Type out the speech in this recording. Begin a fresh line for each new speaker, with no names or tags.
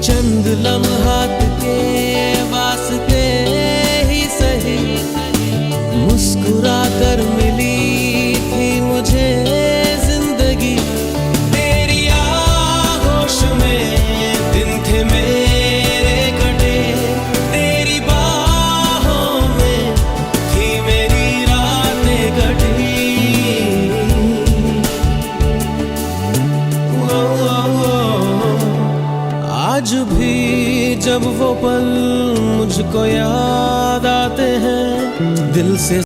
चंद लम्हात के वास्ते ही सही मुस्कुरा कर मिली थी मुझे जिंदगी। तेरी आगोश में दिन थे मेरे कटे, तेरी बाहों में थी मेरी रातें कटी। आज भी जब वो पल मुझको याद आते हैं, दिल से